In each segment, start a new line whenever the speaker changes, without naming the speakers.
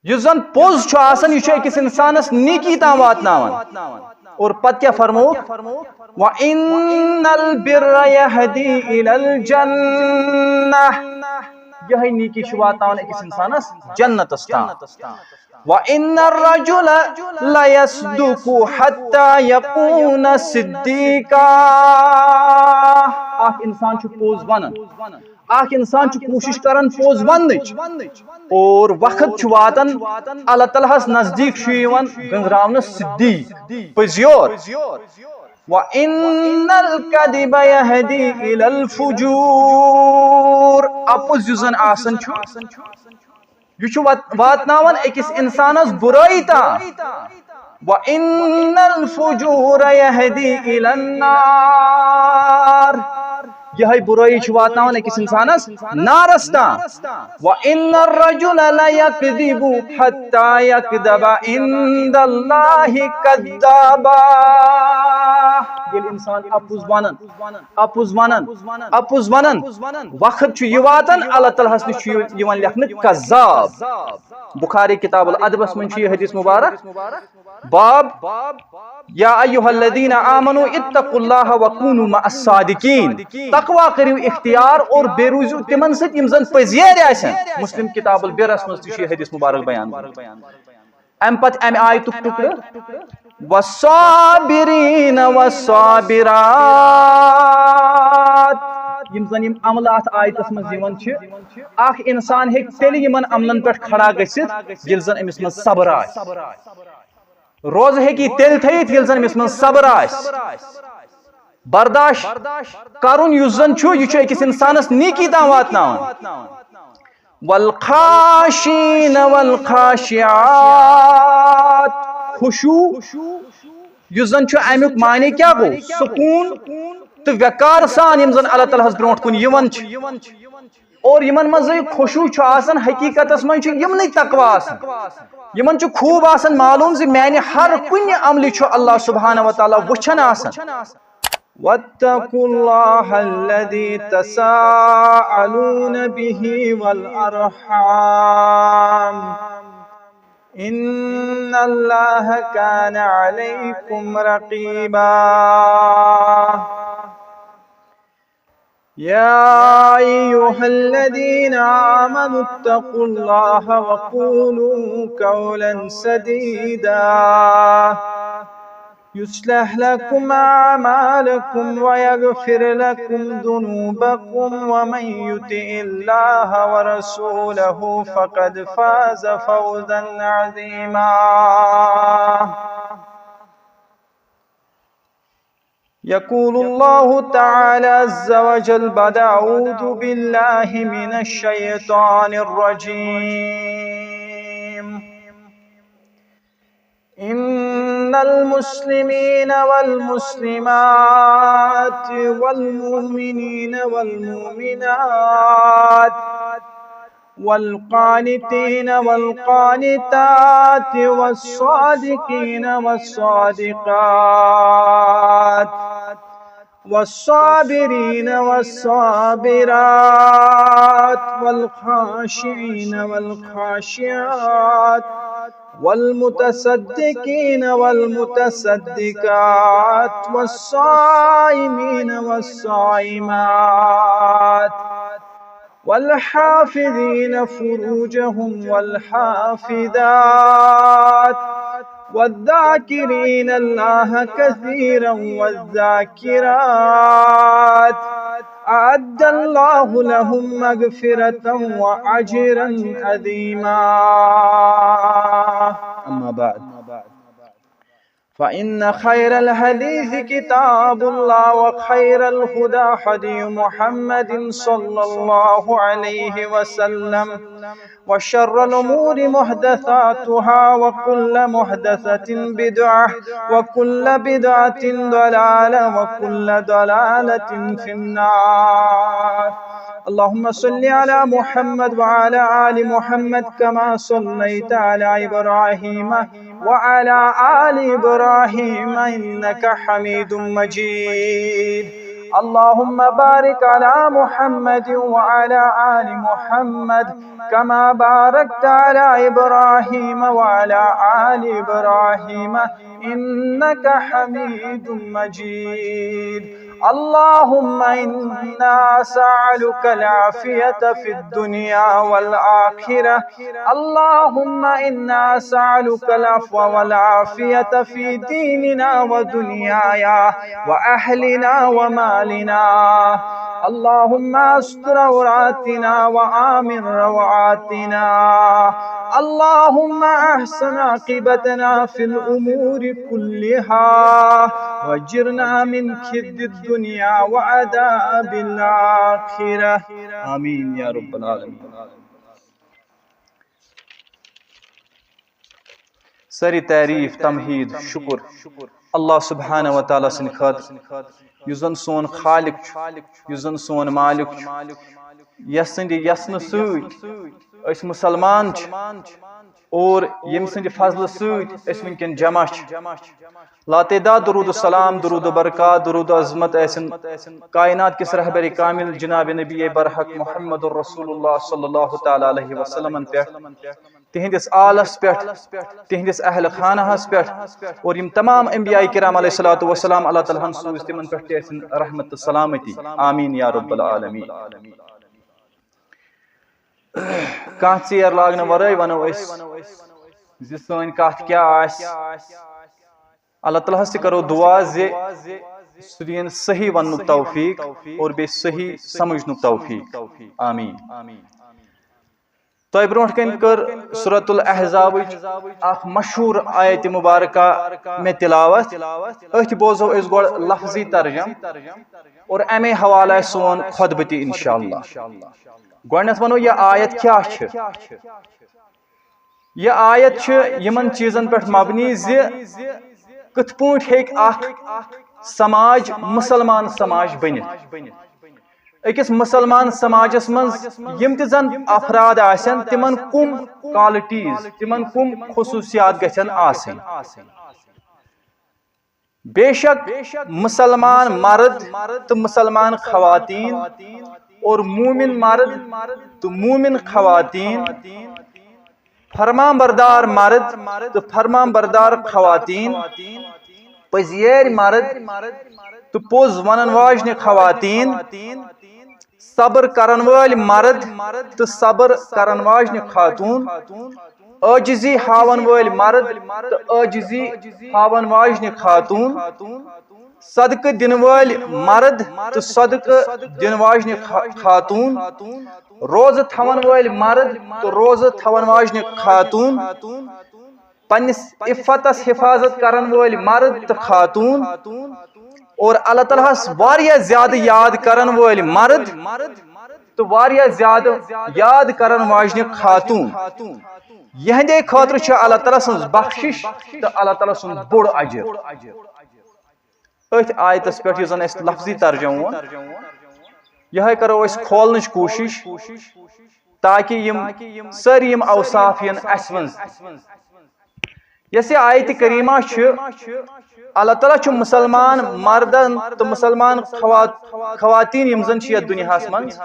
یُس زن پوز چھُ آسان یہ چھُ أکِس انسانس نیکی تام واتناوان اور پتہ کیا فرمووُکھ وَإِنَّ الْبِرَّ يَهْدِي إِلَى الْجَنَّةِ یہی نیکی چھُ واتناوان أکِس انسانس جنتس تام وَإِنَّ الرَّجُلَ لَيَصْدُقُ حَتَّى يَكُونَ صِدِّيقًا اکھ انسان چھُ پوز ونان اکھ انسان چھُ کوشش کران پوز وننٕچ اور وقت چھُ واتان اللہ تعالیٰ ہس نزدیک چھُ یِوان گنٛزراونہٕ صدیق پٔزیور وَإِنَّ الْكَذِبَ يَهْدِي إِلَى الْفُجُورِ اپُز یُس زن آسان چھُ یہ چھُ واتناوان أکِس انسانس برٲیی تام وَإِنَّ الْفُجُورَ يَهْدِي إِلَى النَّارِ یہی برٲیی چھُ واتناوان أکِس انسانس نارس تام وَإِنَّ الرَّجُلَ لَيَكْذِبُ حَتَّى يَكْذَبَ عِندَ اللَّهِ كَذَّابًا ییٚلہِ انسان اپُز ونان وقت چھُ یہِ واتان اللہ تعالیٰ ہس نِش چھُ یِوان لیکھنہٕ کذاب بخاری کتاب الادبس منٛز چھُ یہِ حدیث مبارک باب یا ایھا الذین آمنوا اتقوا اللہ وکونوا مع الصادقین تقوا کٔرِو اختیار اور بیٚیہِ روٗزِو تِمن سۭتۍ یِم زن پٔزیٲرۍ آسن مسلم کتاب البرس منٛز تہِ چھُ یہِ حدیث مبارک بیان امہِ پتہٕ امہِ آیتُک ٹُکڑٕ والصابرین والصابرات یِم زن یِم عملہٕ اتھ آیتس منٛز یِوان چھِ اکھ انسان ہیٚکہِ تیٚلہِ یِمن عملن پٮ۪ٹھ کھڑا گٔژھِتھ ییٚلہِ زن أمِس منٛز صبر آسہِ روزٕ ہیٚکہِ یہِ تیٚلہِ تھٲیِتھ ییٚلہِ زن أمِس منٛز صبر آسہِ برداشت کرُن یُس زن چھُ یہِ چھُ أکِس انسانس نیکی تام واتناوان والخاشین والخاشعات خشوع یُس زن چھُ امیُک معنی کیا گوٚو سکوٗن تہٕ وقار سان یِم زن اللہ تعالیٰ ہس برونٛٹھ کُن یِوان چھِ اور یِمن منٛز خشوع چھُ آسان حقیقتس منٛز چھُ یِمنٕے تقوا آسان یِمن چھُ خوٗب آسان معلوٗم زِ میانہِ ہر کُنہِ عملہِ چھُ اللہ سبحانہ وتعالیٰ وٕچھان آسان واتقوا الله الذي تساءلون به والأرحام إن الله كان عليكم رقيبا يا أيها الذين آمنوا اتقوا الله وقولوا قولا سديدا يصلح لكم أعمالكم ويغفر لكم ذنوبكم ومن يطع الله ورسوله فقد فاز فوزا عظيما يقول الله تعالى عز وجل بعد أعوذ بالله من الشيطان الرجيم إن المسلمين والمسلمات والمؤمنين والمؤمنات والقانتين والقانتات والصادقين والصادقات والصابرين والصابرات والخاشعين والخاشعات والمتصدقين والمتصدقات والصائمين والصائمات والحافظين فروجهم والحافظات والذاكرين الله كثيرا والذاكرات أعد الله لهم مغفرة وأجرا عظيما أما بعد فإن خير الحديث كتاب الله وخير الهدى هدي محمد صلى الله عليه وسلم وشر الأمور محدثاتها وكل محدثة بدعة وكل بدعة ضلالة وكل ضلالة في النار اللهم صل على محمد وعلى آل محمد كما صليت على إبراهيم وعلى آل إبراهيم إنك حميد مجيد اللهم بارك على محمد وعلى آل محمد كما باركت على إبراهيم وعلى آل إبراهيم إنك حميد مجيد اللهم إنا نسألك العافية في الدنيا والآخرة اللهم إنا نسألك العفو والعافية في ديننا ودنيانا وأهلنا ومالنا اللهم استر عوراتنا وآمن روعاتنا اللهم أحسن عاقبتنا في الأمور كلها واجرنا من كد الدنيا وعذاب الآخرة آمين يا رب العالمين. ساری تعریف تمہید شکر اللہ سبحانہ و تعالیٰ سن خاطر یس زن سون خالق یس زن سون مالک یس سند یسن ست مسلمان اور یم سند فضل ست ونکن جمع لاتعداد درود السلام درود برکات درود عظمت ایسن کائنات کس رہبر کامل جناب نبی برحق محمد الرسول اللہ صلی اللہ تعالی علیہ وسلم پہ تہندس آلس پہ تہندس اہل خانہس پہ اور یم تمام انبیاء کرام علیہ الصلوۃ والسلام اللہ تعالیٰ سوز تمن پہ رحمت سلامتی آمین یا رب العالمین. کانٛہہ ژیر لاگنہٕ ورٲے ونو أسۍ زِ سٲنۍ کتھ کیاہ آسہِ اللہ تعالیٰ ہس تہِ کرو دعا زِ سُہ دِیِن صحیح وننُک توفیق اور بیٚیہِ صحیح سمجھنُک توفیق آمین. تۄہہِ برونٛٹھ کَنۍ کٔر سورۃ الاحزابٕچ اکھ مشہوٗر آیت مبارکہ مےٚ تلاوت أتھۍ بوزو أسۍ گۄڈٕ لفظی ترجم اور امے حوالہٕ آسہِ سون خطبہٕ تہِ انشاءاللہ. گۄڈنیٚتھ ونو یہِ آیت کیاہ چھِ. یہِ آیت چھِ یِمن چیٖزن پٮ۪ٹھ مبنی زِ کِتھ پٲٹھۍ ہیٚکہِ اکھ سماج مسلمان سماج بٔنِتھ. أکِس مسلمان سماجس منٛز یِم تہِ زن افراد آسن تِمن کُم کالٹیٖز تِمن کُم خصوٗصیات گژھن آسٕنۍ. بے شک مسلمان مرد تہٕ مسلمان خواتین اور مومن مرد تو مومن خواتین فرمان بردار مرد تو فرمان بردار خواتین پزیر مرد تو پوز ونن واجنہ خواتین صبر کرن وٲلۍ مرد تو صبر کرن واجنہ خاتون عاجزی ہاون وٲلۍ مرد تو عاجزی ہاون واجنہ خاتون صدقہ دن وٲلۍ مرد تو صدقہ دن واجنہ خاتون روزہ تھاون وٲلۍ مرد تو روزہ تھاون واجنہ خاتون پنس عفتس حفاظت کرن وٲلۍ مرد تو خاتون اور اللہ تعالیٰ ہس واریاہ زیادہ یاد کرن وٲلۍ مرد تو واریاہ زیادہ یاد کرن واجنہ خاتون. یہندے خاطر چھ اللہ تعالیٰ سن بخشش تو اللہ تعالیٰ سن بوڑ اجر. اتھ آیتس پہ یس زن اس لفظی ترجمہ وون یہ کرو اس کھولنچ کوشش تاکہ یم ساری یم اوصاف ین اس منز. یس آیت کریمہ چھ اللہ تعالیٰ چھ مسلمان مردن تو مسلمان خواتین یم زن چھ یتھ دنیاہس منز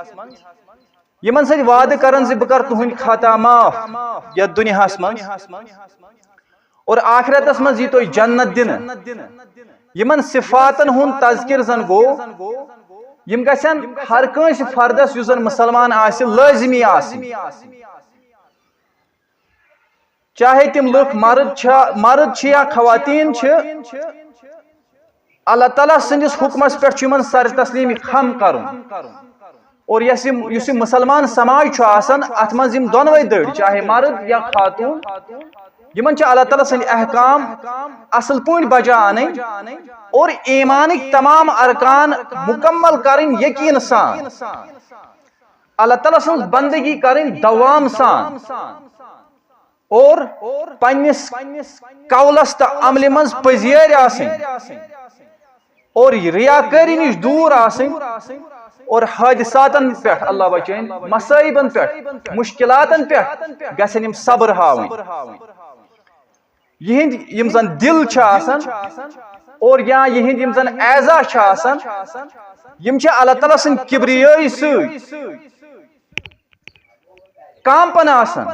یمن سۭتۍ وعدٕ کرن زِ بہٕ کر تُہنٛدۍ خطا معاف یتھ دنیاہس منز اور آخرتس منز یی تۄہہِ جنت دِنہٕ. یمن صفاتن ہُنٛد تذکر زن گو یم گژھن ہر کٲنٛسہِ فردس یُس زن مسلمان آسہِ لٲزمی آسٕنۍ چاہے تم لُکھ مرد چھِ یا خواتین چھِ. اللہ تعالیٰ سندس حکمس پٮ۪ٹھ چھُ یمن سر تسلیٖمی خم کرُن اور یس مسلمان سماج چھُ آسان اتھ منٛز یم دۄنوے دٔڑۍ چاہے مرد یا خاتون یمن چھِ اللہ تعالیٰ سٕنٛدۍ احکام اصل پٲٹھۍ بجا انٕنۍ اور ایمانٕکۍ تمام ارکان مکمل کرٕنۍ یقین سان اللہ تعالیٰ سٕنٛز بندگی کرٕنۍ دوام سان اور پننس قولس تہٕ عملہِ منٛز پٔزیٖر آسٕنۍ اور ریاکٲری نِش دوٗر آسٕنۍ اور حادثاتن پٮ۪ٹھ اللہ بچٲیِن مصٲیبن پٮ۪ٹھ مشکلاتن پٮ۪ٹھ گژھن یم صبر ہاوٕنۍ. یہند یم زن دل چھ آسان اور یا یہند یم زن اعضا چھ آسان یم چھ اللہ تعالیٰ سن کبریائی ست کامپن آسان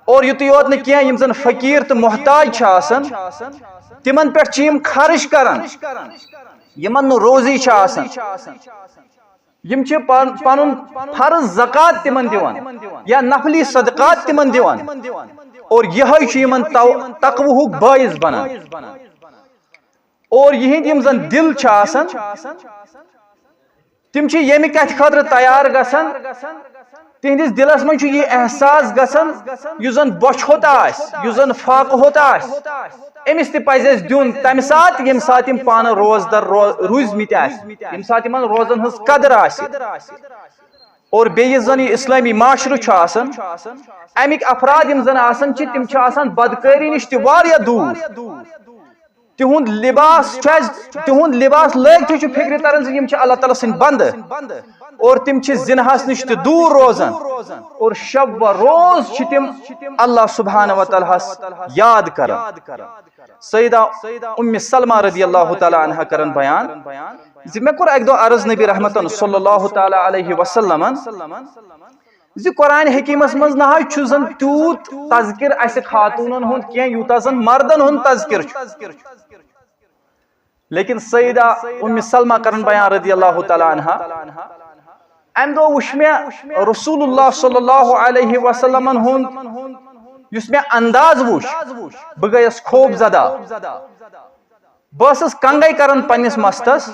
اور یُتُے یوت نہ کینٛہہ یم زن فقیر تو محتاج چھ آسان تمن پٮ۪ٹھ چھ یم خرچ کران یمن نہ روزی چھ آسان یم چھ پنن فرض زکات تمن دیوان یا نفلی صدقات تمن دیوان اور یہ چھ یمن تقوہُک باعث بنان اور یہند یم زن دل چھ آسان تم چھ یمہ کتھ خاطر تیار گژھان تہندس دلس من یہ احساس گژھان یُس زن بوچھ ہوتا آس یُس زن فاقہ ہوتا آس امس تہ پزِ اَسہِ دیُن تمہ سات یم سات یم پانہ روزدر روٗزمٕتۍ آسہِ یم سات یمن روزن ہنز قدر آسہِ اور بیٚیہِ یُس زن یہ اسلامی معاشرٕ چھُ آسان امک افراد یم زن آسان چھ تم چھ آسان بدکاری نش تہ واریاہ دوٗر تہند لباس لٲگتھٕے چھُ فکرِ تران زِ یم چھِ اللہ تعالیٰ سٕنٛدۍ بندٕ اور تم چھ زنہس نش تہ دور روزان اور شب و روز چھ تم اللہ سبحانہ و تعالیٰ یاد کران سیدہ ام سلمہ رضی اللہ تعالی عنہ کرن بیان زِ مےٚ کوٚر اکہِ دۄہ عرض نبی رحمتن صلی اللہ تعالی علیہ وسلمن زِ قرآن حکیمس منٛز نہ حظ چھُ زن تیوٗت تذکر اسہِ خاتوٗنن ہُنٛد کینٛہہ یوٗتاہ زن مردن ہُنٛد تذکر چھُ لیکن سیدہ ام سلمہ کرن بیان رضی اللہ تعالی عنہ ام دۄہ وٕچھ مےٚ رسول اللہ صلی اللہ علیہ وسلمن ہُنٛد یُس مےٚ انداز وٕچھ بہٕ گٔیس خوف زدہ بہٕ ٲسٕس کنگے کران پننس مستس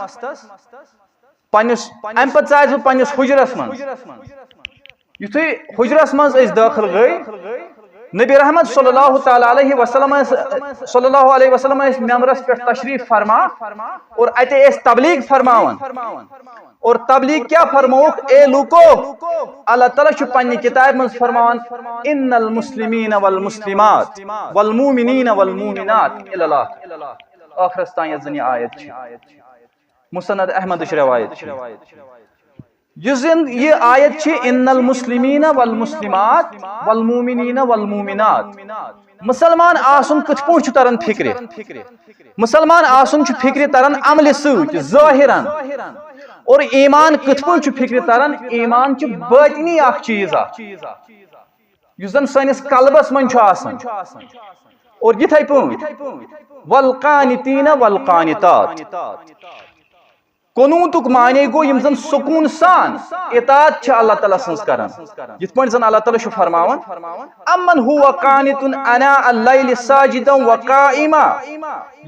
پننس امہ پتہٕ ژایس بہٕ پننس حجرس منٛز یُتھُے حجرس منٛز أسۍ دٲخل گٔے نبی رحمت صلی اللہ تعالی علیہ وسلم ممبرس پہ تشریف فرما اور اتنے اس تبلیغ فرماون اور تبلیغ کیا فرموک اے لوکو اللہ تعالیٰ پنہ کتاب من فرمان ان المسلمین والمسلمات والمومنین والمومنات آخرس تان یت زن یہ آیت مسند احمد روایت یُس زن یہ آیت چھ ان المسلمین والمسلمات والمومنین والمومنات مسلمان آسن کتھ پٲٹھۍ چھُ تران فکر مسلمان آسن چھُ فکر تران عملہِ سۭتۍ ظٲہرن اور ایمان کتھ پٲٹھۍ چھُ فکر تران ایمان چھُ باطنی اکھ چیز یُس زن سٲنِس قلبس منٛز چھُ آسان اور یِتھے پٲٹھۍ والقانتین والقانتات قنوٗتُک معنی گوٚو یم زن سکوٗن سان اطاعت چھِ اللہ تعالیٰ سٕنٛز کران یِتھ پٲٹھۍ زن اللہ تعالیٰ چھُ فرماوان امن هو قانت اناء الليل ساجدا وقائما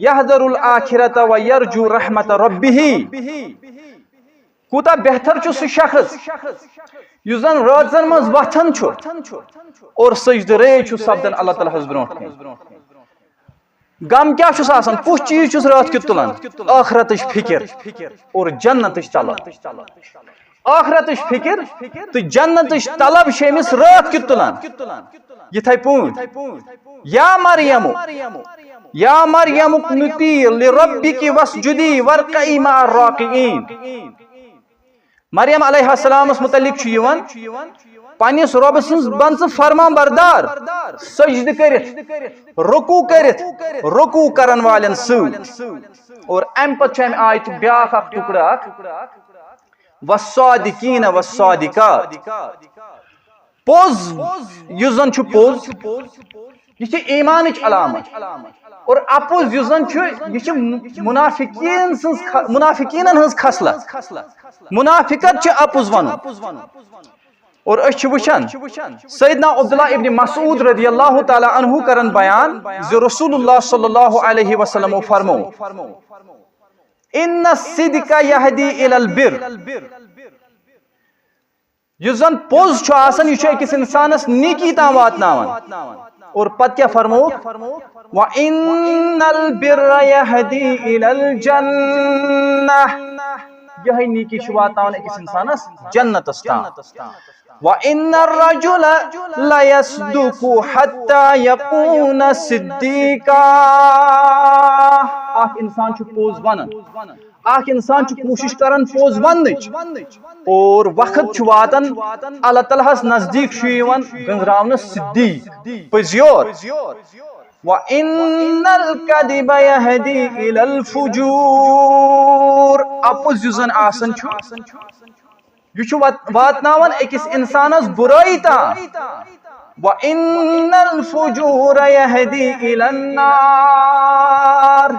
يحذر الاخرة ويرجو رحمة ربه کوٗتاہ بہتر چھُ سُہ شخص یُس زن رٲژن منٛز وتھان چھُ اور سجدٕ ریز چھُ سپدان اللہ تعالیٰ ہس برونٛٹھ کَنۍ غم کیا چھُس آسان کُس چیز چھُس رات کیُت تُلان ٲخرتٕچ فکر اور جنتٕچ طلب ٲخرتٕچ فکر تہٕ جنتٕچ طلب چھِ أمِس رات کیُت تُلان یِتھے پٲٹھۍ یا مریم اقنُتی لربِّکِ واسجُدی وارکعی مع الراکعین مریم علیہ السلامس متعلق چھُ یِوان پنس رۄب سٕنٛز بن ژٕ فرمان بردار سجدٕ کٔرِتھ رکوع کرن والٮ۪ن سۭتۍ اور امہِ پتہٕ چھُ امہِ آیتُک بیٛاکھ اکھ ٹُکڑٕ اکھ والصادقین والصادقات پوٚز یُس زن چھُ پوٚز یہ چھِ ایمانٕچ علامت اور اپُز یُس زن چھُ یہِ چھِ منافقیٖنن ہٕنٛز خصلت منافقت چھِ اپُز ونُن اور أسۍ چھِ وٕچھان سیدنا عبداللہ ابن مسعود رضی اللہ تعالی عنہ کرن بیان زِ رسول اللہ صلی اللہ علیہ وسلم فرمو ان الصدق یہدی الی البر یُس زن پوٚز چھُ آسان یہِ چھُ أکِس انسانس نیکی تام واتناوان اور پتہٕ کیٛاہ فرمووُکھ وَإِنَّ الْبِرَّ يَهْدِي إِلَى الْجَنَّةِ یہے نیکی چھُ واتناوان أکِس انسانس جنتس تام وَإِنَّ الرَّجُلَ لَيَصْدُقُ حَتَّى يَكُونَ صِدِّيقًا اکھ انسان چھُ پوٚز ونان اکھ انسان چھُ کوٗشش کران پوٚز وننٕچ اور وقت چھُ واتان اللہ تعالیٰ ہس نزدیٖک چھُ یِوان گٔنٛزراونہٕ صدیٖق پٔزیور وَإِنَّ الْكَذِبَ يَهْدِي إِلَى الْفُجُورِ اپوز یُس زن آسان چھُ یہ چھُ واتناوان أکِس اِنسانس بُرٲیی تام وَإِنَّ الْفُجُورَ يَهْدِي إِلَى النَّارِ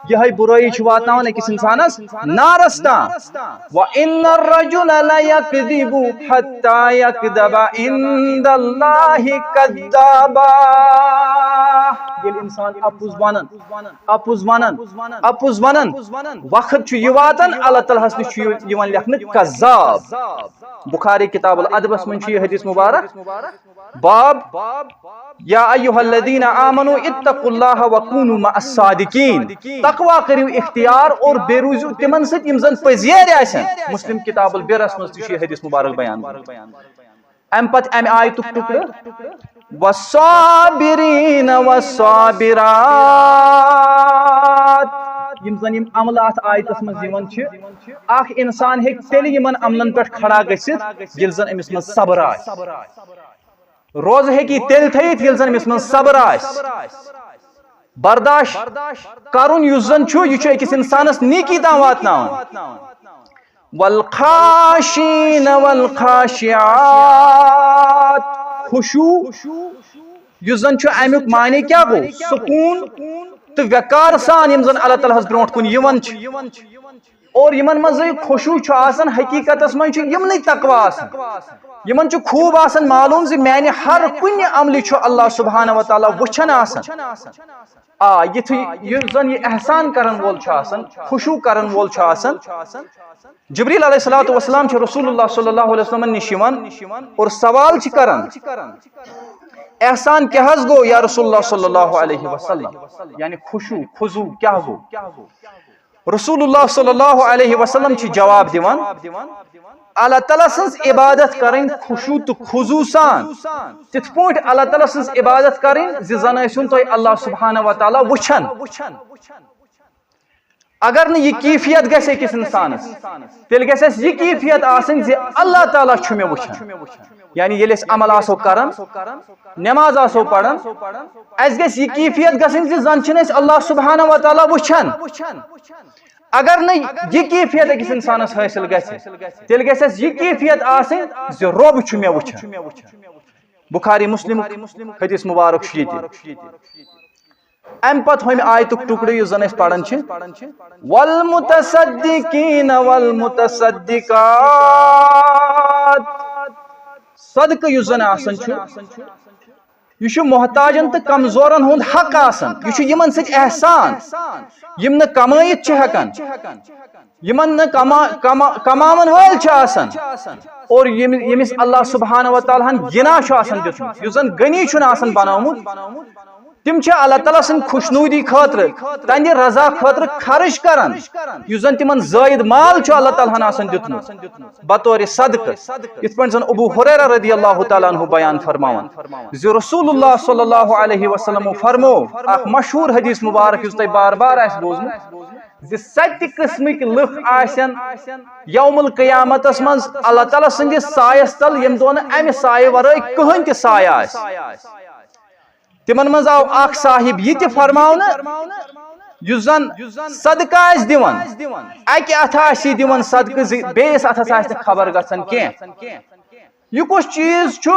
یہ برٲیی چھُ واتناوان أکِس اِنسانس نارس تام وَإِنَّ الرَّجُلَ لَيَكْذِبُ حَتَّى يَكْذَبَ عِندَ اللَّهِ كَذَّابًا ییٚلہِ انسان اپُز ونان وقت چھُ یہِ واتان اللہ تعالیٰ ہس نِش چھُ یِوان لیکھنہٕ کذاب بخاری کتاب الادبس منٛز چھُ یہِ حدیث مبارک باب یا ایھا الذین آمنوا اتقوا اللہ وکونوا مع الصادقین تقوا کٔرِو اختیار اور بیٚیہِ روٗزِو تِمن سۭتۍ یِم زن پٔزیٖرۍ آسن مسلم کتاب البرس منٛز تہِ چھُ یہِ حدیث مبارک بیان امہِ پتہٕ امہِ آیتُک ٹُکرٕ والصابرین والصابرات یم زن یم عملہٕ اتھ آیتس منٛز یِوان چھِ اکھ انسان ہیٚکہِ تیٚلہِ یِمن عملن پٮ۪ٹھ کھڑا گٔژھِتھ ییٚلہِ زن أمِس منٛز صبر آسہِ روزٕ ہیٚکہِ یہِ تیٚلہِ تھٲیِتھ ییٚلہِ زن أمِس منٛز صبر آسہِ برداشت کرُن یُس زن چھُ یہِ چھُ أکِس انسانس نیکی تام واتناوان والخاشین والخاشعات خشوع یُس زن چھُ امیُک معنی کیاہ گوٚو سکوٗن تہٕ وقار سان یِم زن اللہ تعالیٰ ہس برونٛٹھ کُن یِوان چھِ اور یِمن منٛزٕے خشوع چھُ آسان حقیقتس منٛز چھُ یِمنٕے تقوا آسان یِمن چھُ خوٗب آسان معلوٗم زِ میانہِ ہر کُنہِ عملہِ چھُ اللہ سبحانہ وتعالیٰ وٕچھان آسان یِتھُے یُس زن یہِ احسان کرن وول چھُ آسان خشوع کرن وول چھُ آسان جبریل علیہ الصلوۃ والسلام چھِ رسول اللہ صلی اللہ علیہ وسلم نِش یِوان اور سوال چھِ کران احسان کیاہ حظ گوٚو یا رسول اللہ صلی اللہ علیہ وسلم یعنی خشوع خضوع کیاہ گوٚو رسول اللہ صلی اللہ علیہ وسلم چھِ جواب دِوان اللہ تعالیٰ سٕنٛز عبادت کرٕنۍ خشوع تہٕ خضوع سان تِتھ پٲٹھۍ اللہ تعالیٰ سٕنٛز عبادت کرٕنۍ زِ زن ٲسِوُن تُہۍ اللہ سبحانہ وتعالیٰ وٕچھان اگر نہٕ یہِ کیفیت گژھِ أکِس انسانس تیٚلہِ گژھِ اَسہِ یہِ کیفیت آسٕنۍ زِ اللہ تعالیٰ چھُ مےٚ وٕچھان یعنی ییٚلہِ أسۍ عمل آسو کران نٮ۪ماز آسو پران اَسہِ گژھِ یہِ کیفیت گژھٕنۍ زِ زن چھِنہٕ أسۍ اللہ سبحانہ وتعالیٰ وٕچھان اگر نہٕ یہِ کیفیت أکِس انسانس حٲصِل گژھِ تیٚلہِ گژھِ اَسہِ یہِ کیفیت آسٕنۍ زِ رۄب چھُ مےٚ وٕچھان بخاری مسلمُک حدیث مبارک چھُ ییٚتہِ امہِ پتہٕ ہُمہِ آیتُک ٹُکڑٕ یُس زن أسۍ پران چھِ والمتصدقین والمتصدقات صدقہٕ یُس زن آسان چھُ یہ چھُ محتاجن تہٕ کمزورن ہُنٛد حق آسان یہ چھُ یِمن سۭتۍ احسان یِم نہٕ کمٲیِتھ چھِ ہٮ۪کان یِمن نہٕ کماون وٲلۍ چھِ آسان اور ییٚمِس اللہ سبحانہ وتعالیٰ ہن گِنا چھُ آسان دیُتمُت یُس زن غنی چھُنہٕ آسان بنومُت تِم چھِ اللہ تعالیٰ سٕنٛدِ خوشنوٗدی خٲطرٕ تہنٛدِ رضا خٲطرٕ خرٕچ کران یُس زن تِمن زٲیِد مال چھُ اللہ تعالیٰ ہن آسان دیُتمُت بطورِ صدقہٕ یِتھ پٲٹھۍ زن ابو ہریرہ رضی اللہ تعالیٰ عنہ بیان فرماوان زِ رسول اللہ صلی اللہ علیہ وسلم فرمو اکھ مشہوٗر حدیث مبارک یُس تۄہہِ بار بار آسہِ بوٗزمُت زِ 7 قٕسمٕکۍ لُکھ آسن یوم القیامتس منٛز اللہ تعالیٰ سٕنٛدِس سایس تل ییٚمہِ دۄہ نہٕ امہِ سایہِ ورٲے کٕہٕنۍ تہِ سایہِ آسہِ تِمن منٛز آو اکھ صاحب یہِ تہِ فرماونہٕ یُس زن صدقہٕ آسہِ دِوان اکہِ اتھٕ آسہِ یہِ دِوان صدقہٕ زِ بیٚیِس اتھس آسہِ نہٕ خبر گژھان کینٛہہ یہِ کُس چیٖز چھُ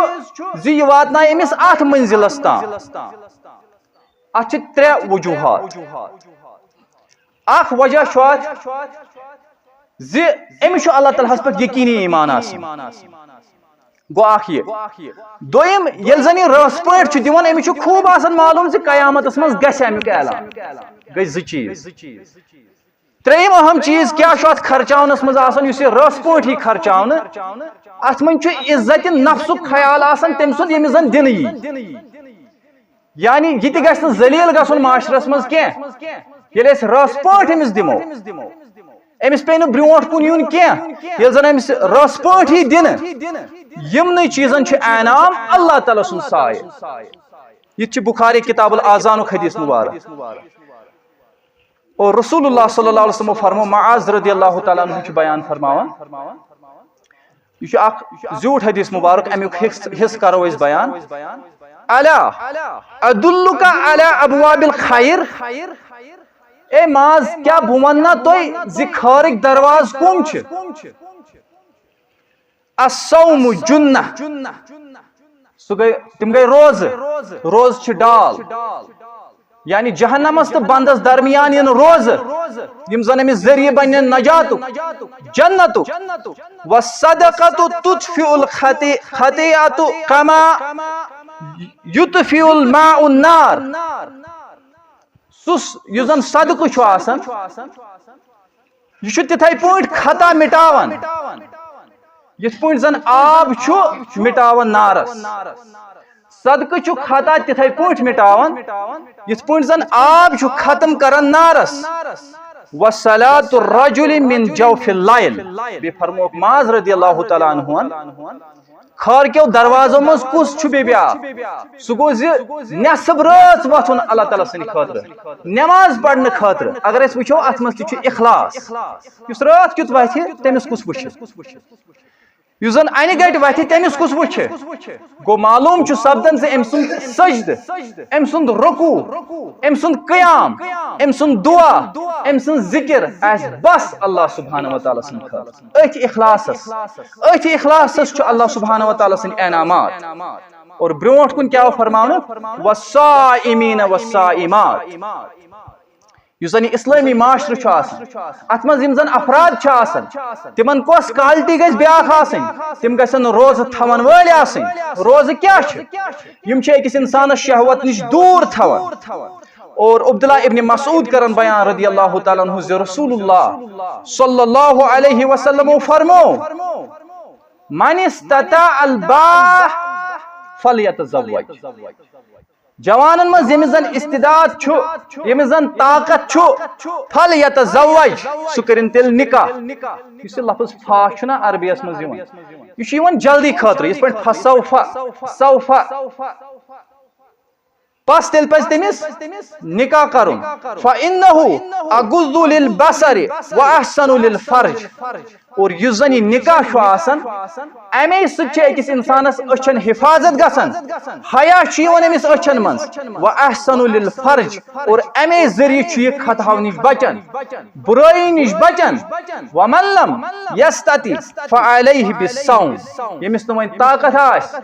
زِ یہِ واتنایہِ أمِس اتھ منزِلس تام اتھ چھِ 3 وجوٗہات اکھ وجہ چھُ اتھ زِ أمِس چھُ اللہ تعالیٰ ہس پٮ۪ٹھ یقیٖنی ایمان آسان گوٚو اکھ یہِ دوٚیِم ییٚلہِ زن یہِ رٲژ پٲٹھۍ چھُ دِوان أمِس چھُ خوٗب آسان معلوٗم زِ قیامتس منٛز گژھِ امیُک اعلان گٔے 2 چیٖز 3یِم اہم چیٖز کیاہ چھُ اتھ خرچاونس منٛز آسان یُس یہِ رٲژ پٲٹھۍ یی خرچاونہٕ اتھ منٛز چھُ عزتِ نفسُک خیال آسان تٔمۍ سُنٛد ییٚمِس زن دِنہٕ یی یعنی یہِ تہِ گژھِ نہٕ ذلیل گژھُن معاشرس منٛز کینٛہہ ییٚلہِ أسۍ رٲژ پٲٹھۍ أمِس دِمو أمِس پیٚیہِ نہٕ برونٛٹھ کُن یُن کینٛہہ ییٚلہِ زن أمِس رٲژ پٲٹھۍ یی دِنہٕ یِمنٕے چیٖزن چھُ انعام اللہ تعالیٰ سُنٛد سایہِ یہِ چھُ بخاری کتاب الاذانُک حدیث مبارک اور رسول اللہ صلی اللہ علیہ وسلم فرمو معاذ رضی اللہ تعالیٰ عنہ چھُ بیان فرماوان یہ اکھ زیوٗٹھ حدیث مبارک امیُک حصہٕ کرو أسۍ بیان الا ادلک علی ابواب الخیر اے ماز کیا بہ وننا تۄہہِ زِ خٲرٕکۍ دروازٕ کم چھِ الصوم جنہ تم گئی روز چھ ڈال یعنی جہنمس تو بندس درمیان ین روز یم زن امس ذریعہ بنن نجاتک جنتک والصدقۃ تطفئ الخطیئۃ کما یطفئ الماء النار یس زن صدقہ چھ آسان یہ چھ تتھے پٲٹھۍ خطا مٹاوان یتھ پٲٹھۍ زن آب چھ مٹاوان نارس صدقہ چھ خطا تتھے پٲٹھۍ مٹاوان یتھ پٲٹھۍ زن آب چھ ختم کران نارس وصلاۃ الرجل من جوف اللیل بے فرموک معاذ رضی اللہ تعالی عنہ خار کیو دروازوں مز کس چھ بیا سہ گو نصب رات وتھن اللہ تعالیٰ سند خاطر نماز پڑھنے خاطر اگر اس وچھو ات مز تہ اخلاص یس رات کیت وتھ تمس کس وچھ یس زن انہ گٹ وتھ تمس کس وچھ گو معلوم چھ سپدن ام سند سجد ام سند رکوع ام سند قیام ام سند دعا ام سند ذکر آس بس اللہ سبحانہ و تعالی سند خاطر اتھ اخلاصس چھ اللہ سبحانہ و تعالی سند انعامات اور برونٹ کن کیا فرماؤن والصائمین والصائمات یس زن اسلامی معاشرہ چھ آسان ات مز یم زن افراد چھ آسان تمن کس کالٹی گژھِ بیاکھ آسن تم گژھن روزہ تھون وٲلۍ آسن روزہ کیا چھ یم چھ أکِس انسانس شہوت نش دور تھوان اور عبداللہ ابن مسعود کرن بیان رضی اللہ تعالیٰ عنہ ز رسول اللہ صلی اللہ علیہ وسلم فرمو من استطاع الباہ فلیتزوج جوانن مز یمس زن استعداد چھ یمس زن طاقت چھ فلیتزوج سہ کرن تیل نکاح اس لفظ فا چھنا عربیس مز یہ چھ جلدی خاطر اس پہ فسوف سوف پس تیل پز تمس نکاح کرن فانه اغض للبصر واحسن للفرج اور یس زن یہ نکاح چھ آسان امی سچ أکس انسانس اچھن حفاظت گژھان حیا چھ یوان امس اچھن من واحسن للفرج اور امی ذریعہ چھ یہ خطاو نش بچان برائی نش بچان ومن لم یستطع فعلیہ بالصوم یمس نہ طاقت آس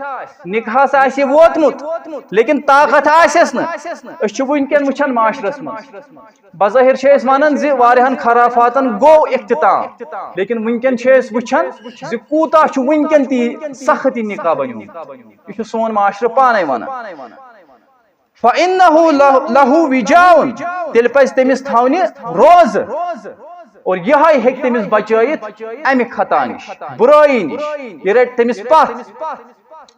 نکاحس آس یہ ووتمت لیکن طاقت آسس نہ ونکن وچھان معاشرس من بظاہر چھ اس ونان زِ واریاہن خرافاتن گو اختتام لیکن ونکن چھ اس وچھان زِ کوتا چھ ونکن تی سختی نکاح بنیومت یہ سون معاشرہ پانے ونان فإنه له وجاء تیل پز تمس تھاونہ روز اور یہ ہیک تمس بچائت امہ خطا نش برائی نش یہ رٹ تمس پتھ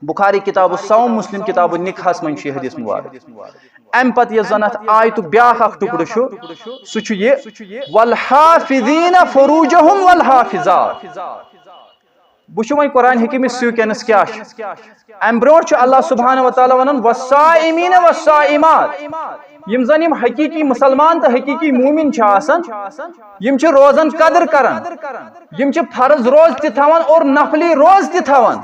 بخاری کتاب الصوم مسلم کتاب النکاح من چھ حدیث مبارک ام پت یس زن ات آیت بیاکھ اکھ ٹکڑ سہ چھ یہ والحافظین فروجهم والحافظات بچ وۄنۍ قرآن حکیم سیکینس کیا ام برونٛٹھ چھ اللہ سبحانہ و تعالیٰ ونان والصائمین والصائمات یم زن یم حقیقی مسلمان تو حقیقی مومن چھ آسان یم چھ روزن قدر کران یم چھ فرض روز تہ تھاوان اور نفلی روز تہ تھاوان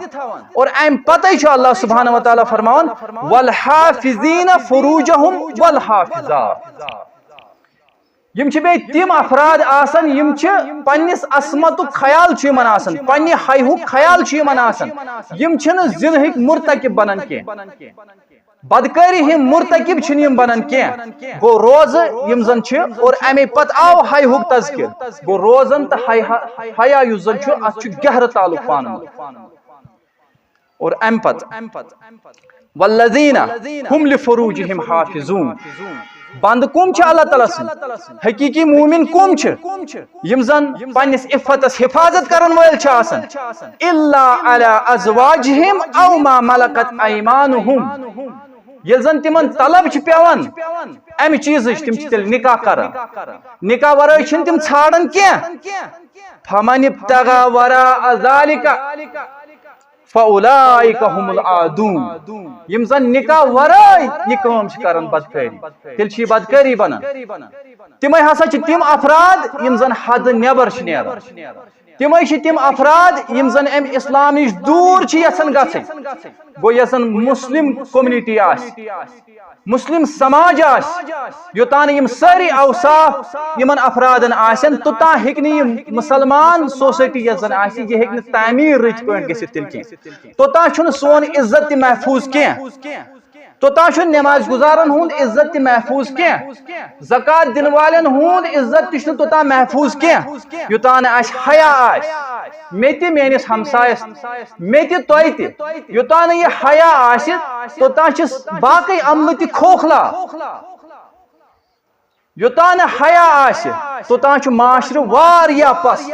اور ام پتہ چھ اللہ سبحانہ و تعالیٰ فرمان والحافظین فروجهم والحافظات یم چھ بے تم افراد آسان یم چھ پنس عصمت خیال چھ یمن آسان پنہ حیہ خیال چھ یمن آسان یم چھن زنہک مرتکب بنان کی بدکاری ہم مرتکب چھن یم بنان کی گو روز یم زن چھ اور امی پت آو حیہ تذکر گو روزن تو حیا یس زن چھ ات چھ گہر تعلق پان اور ام پت والذین هم لفروجهم حافظون بند کم چھ اللہ تعالیٰ سن حقیقی مومن کم چھ یم زن پنس عفتس حفاظت کرن ویل چھ آسان الا علی ازواجہم او ما ملکت ایمانہم یل زن تمن طلب چھ پیوان امی چیز تم چھ تیل نکاح کران نکاح ورٲے چھن تم ژھانڈان کینٛہہ فمن ابتغى وراء ذلك فاولئک هم العادون یم زن نکاح ورائے یہ کام کران بدکاری تیل چھ بدکاری بنان تمے ہسا چھ تم افراد یم زن حد نیبر چھ نیران تمے چھ تم افراد یم زن ام اسلام نش دور چھ یژھان گژھن گو یس زن مسلم کومنٹی آس مسلم سماج آس یوتان یم ساری اوصاف یمن افرادن آسن توتان ہیکہ نہ مسلمان سوسائٹی یس زن آس یہ ہیکہ نہ تعمیر رٕتۍ پٲٹھۍ گٔژھِتھ تیٚلہِ کینٛہہ توتان چھُنہٕ سون عزت تہِ محفوظ کینٛہہ توتان چھُنہٕ نماز گزارن ہُنٛد عزت تہِ محفوظ کینٛہہ زکات دِنہٕ والٮ۪ن ہُنٛد عزت تہِ چھُنہٕ توتان محفوظ کینٛہہ یوتان نہٕ اَسہِ حیا آسہِ مےٚ تہِ میٲنِس ہمسایس مےٚ تہِ تۄہہِ تہِ یوتان نہٕ یہِ حیا آسہِ توتان چھِ باقٕے عملہٕ تہِ کھوکھلا یوتان نہٕ حیا آسہِ توتان چھُ معاشرٕ واریاہ پس